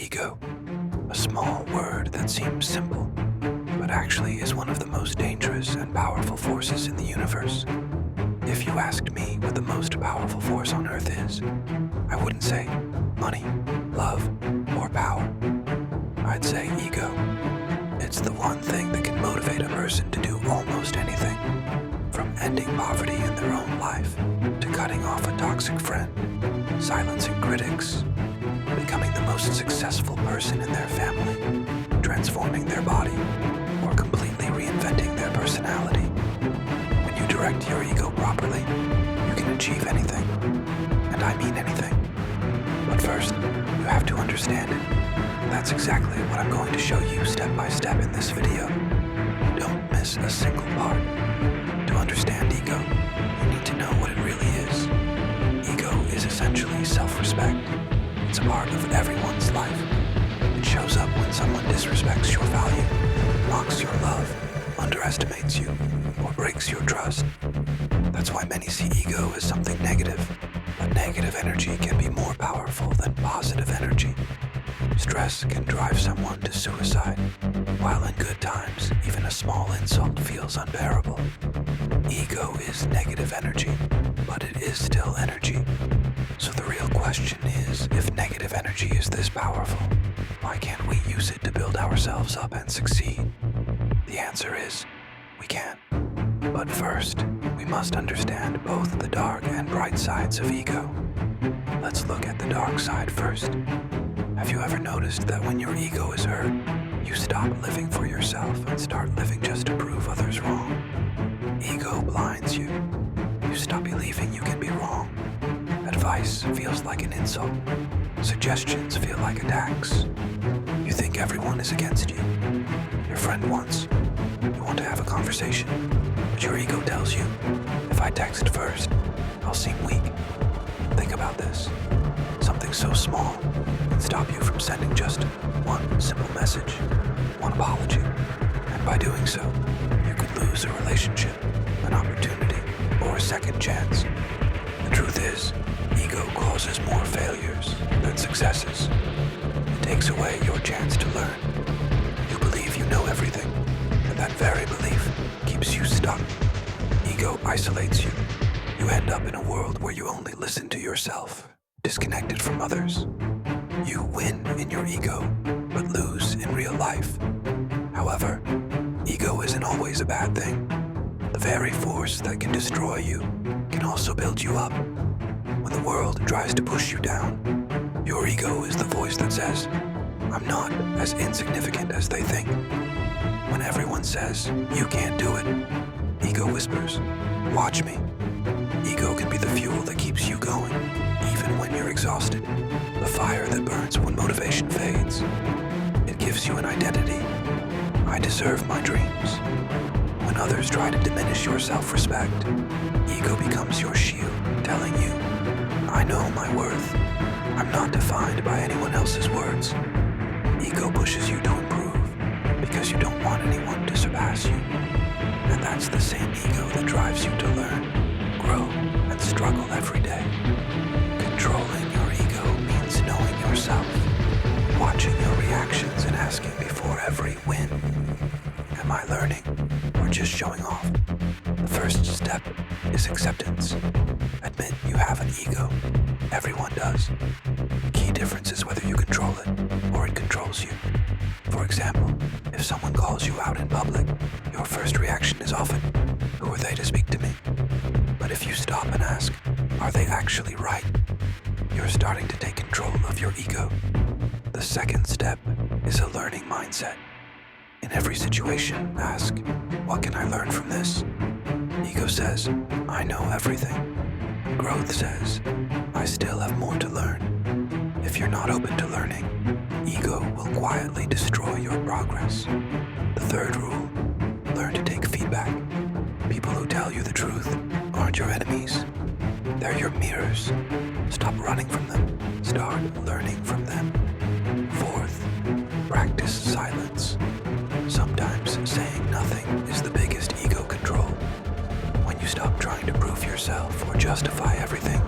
Ego, a small word that seems simple, but actually is one of the most dangerous and powerful forces in the universe. If you asked me what the most powerful force on earth is, I wouldn't say money, love, or power. I'd say ego. It's the one thing that can motivate a person to do almost anything, from ending poverty in their own life to cutting off a toxic friend, silencing critics, becoming the most successful person in their family, transforming their body, or completely reinventing their personality. When you direct your ego properly, you can achieve anything, and I mean anything. But first, you have to understand it. That's exactly what I'm going to show you step by step in this video. Don't miss a single part. To understand ego, you need to know what it really is. Ego is essentially self-respect. It's a part of everyone's life. It shows up when someone disrespects your value, mocks your love, underestimates you, or breaks your trust. That's why many see ego as something negative, but negative energy can be more powerful than positive energy. Stress can drive someone to suicide, while in good times, even a small insult feels unbearable. Ego is negative energy, but it is still energy. So the real question is, if negative energy is this powerful, why can't we use it to build ourselves up and succeed? The answer is, we can. But first, we must understand both the dark and bright sides of ego. Let's look at the dark side first. Have you ever noticed that when your ego is hurt, you stop living for yourself and start living just to prove others wrong? Ego blinds you. You stop believing you can be wrong. Advice feels like an insult. Suggestions feel like attacks. You think everyone is against you. Your friend wants. You want to have a conversation, but your ego tells you, if I text first, I'll seem weak. Think about this. Something so small can stop you from sending just one simple message, one apology. And by doing so, you could lose a relationship, an opportunity, or a second chance. The truth is, ego causes more failures than successes. It takes away your chance to learn. You believe you know everything, and that very belief keeps you stuck. Ego isolates you. You end up in a world where you only listen to yourself, disconnected from others. You win in your ego, but lose in real life. However, ego isn't always a bad thing. The very force that can destroy you can also build you up. When the world tries to push you down, your ego is the voice that says, I'm not as insignificant as they think. When everyone says, you can't do it, ego whispers, watch me. Ego can be the fuel that keeps you going, even when you're exhausted. The fire that burns when motivation fades. It gives you an identity. I deserve my dreams. When others try to diminish your self-respect, ego becomes your shield, telling you, I know my worth. I'm not defined by anyone else's words. Ego pushes you to improve because you don't want anyone to surpass you. And that's the same ego that drives you to learn, grow, and struggle every day. Controlling your ego means knowing yourself, watching your reactions and asking before every win, am I learning or just showing off? The first step is acceptance. Admit you have an ego. Everyone does. The key difference is whether you control it or it controls you. For example, if someone calls you out in public, your first reaction is often, who are they to speak to me? But if you stop and ask, are they actually right? You're starting to take control of your ego. The second step is a learning mindset. In every situation, ask, what can I learn from this? Ego says, I know everything. Growth says, I still have more to learn. If you're not open to learning, ego will quietly destroy your progress. The third rule, learn to take feedback. People who tell you the truth aren't your enemies. They're your mirrors. Stop running from them. Start learning from them. Fourth, practice silence. Sometimes saying nothing is the biggest ego control. When you stop trying to prove yourself or justify everything,